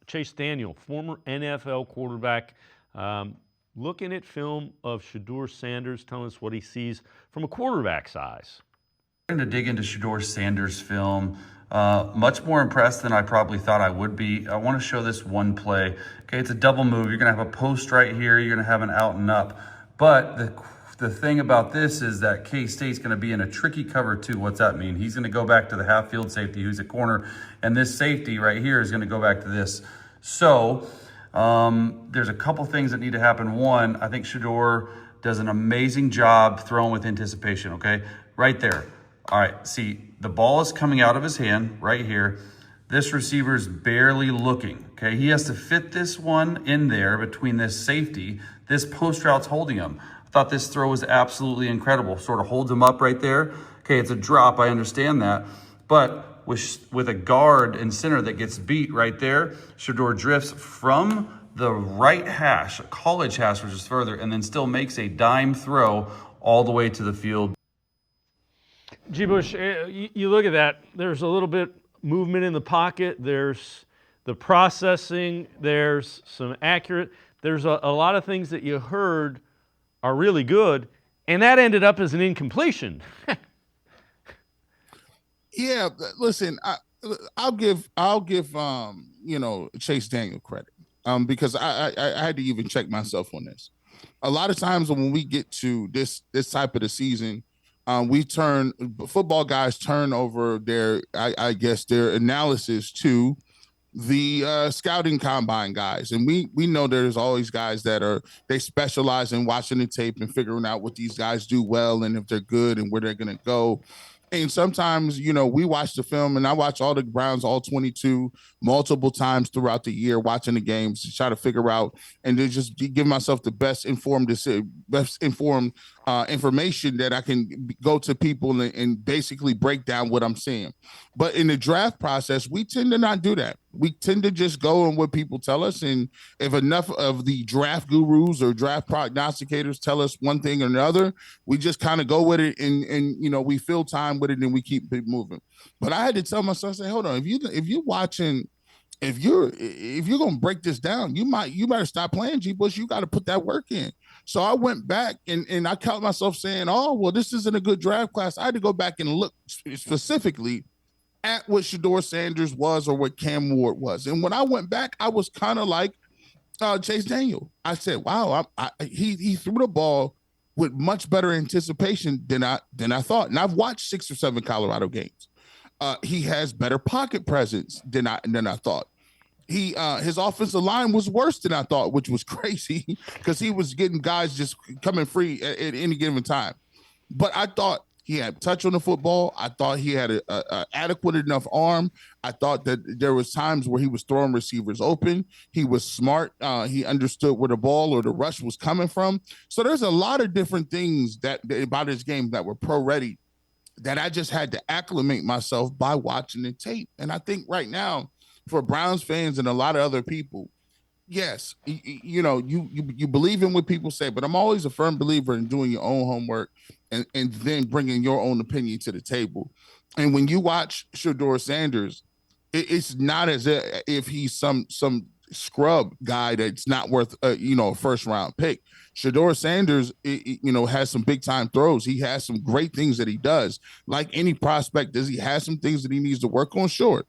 Chase Daniel, former NFL quarterback, looking at film of Shedeur Sanders, telling us what he sees from a quarterback's eyes. I'm going to dig into Shedeur Sanders' film. Much more impressed than I probably thought I would be. I want to show this one play. Okay, it's a double move. You're going to have a post right here. You're going to have an out and up. But the thing about this is that K-State's going to be in a tricky cover too. What's that mean? He's going to go back to the half field safety who's a corner, and this safety right here is going to go back to this. So there's a couple things that need to happen. One, I think Shedeur does an amazing job throwing with anticipation, okay? Right there. All right, see, the ball is coming out of his hand right here. This receiver is barely looking, okay? He has to fit this one in there between this safety. This post route's holding him. I thought this throw was absolutely incredible. Sort of holds him up right there. Okay, it's a drop, I understand that. But with a guard and center that gets beat right there, Shedeur drifts from the right hash, a college hash, which is further, and then still makes a dime throw all the way to the field. G. Bush, you look at that, there's a little bit movement in the pocket, there's the processing, there's some accurate, there's a lot of things that you heard are really good, and that ended up as an incompletion. Yeah, listen, I'll give Chase Daniel credit because I had to even check myself on this. A lot of times when we get to this type of the season, football guys turn over their analysis to the scouting combine guys. And we know there's always guys that they specialize in watching the tape and figuring out what these guys do well and if they're good and where they're going to go. And sometimes, we watch the film, and I watch all the Browns, all 22, multiple times throughout the year, watching the games to try to figure out and to just give myself the best informed information that I can go to people and basically break down what I'm seeing. But in the draft process, we tend to not do that. We tend to just go on what people tell us. And if enough of the draft gurus or draft prognosticators tell us one thing or another, we just kind of go with it and we fill time with it and we keep it moving. But I had to tell myself, say, hold on, if you're going to break this down, you better stop playing, G. Bush. You got to put that work in. So I went back and I caught myself saying, oh, well, this isn't a good draft class. I had to go back and look specifically at what Shedeur Sanders was or what Cam Ward was. And when I went back, I was kind of like Chase Daniel. I said, wow, he threw the ball with much better anticipation than I thought. And I've watched 6 or 7 Colorado games. He has better pocket presence than I thought. His offensive line was worse than I thought, which was crazy because he was getting guys just coming free at any given time. But I thought he had touch on the football. I thought he had a adequate enough arm. I thought that there was times where he was throwing receivers open. He was smart. He understood where the ball or the rush was coming from. So there's a lot of different things that about his game that were pro-ready that I just had to acclimate myself by watching the tape. And I think right now, for Browns fans and a lot of other people, yes, you believe in what people say, but I'm always a firm believer in doing your own homework and then bringing your own opinion to the table. And when you watch Shedeur Sanders, it's not as if he's some scrub guy that's not worth a first round pick. Shedeur Sanders, has some big time throws. He has some great things that he does. Like any prospect, does he have some things that he needs to work on? Sure.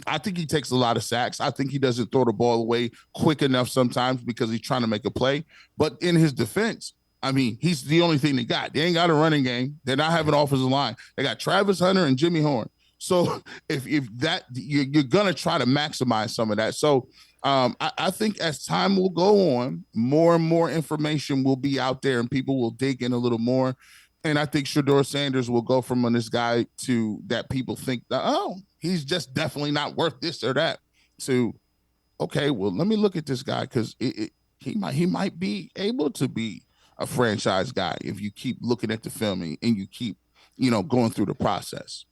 I think he takes a lot of sacks. I think he doesn't throw the ball away quick enough sometimes because he's trying to make a play. But in his defense, I mean, he's the only thing they got. They ain't got a running game. They're not having an offensive line. They got Travis Hunter and Jimmy Horn. So if that you're gonna try to maximize some of that. So I think as time will go on, more and more information will be out there, and people will dig in a little more. And I think Shedeur Sanders will go from this guy to that people think that, oh, he's just definitely not worth this or that, to, okay, well, let me look at this guy because he might be able to be a franchise guy if you keep looking at the film and you keep, going through the process.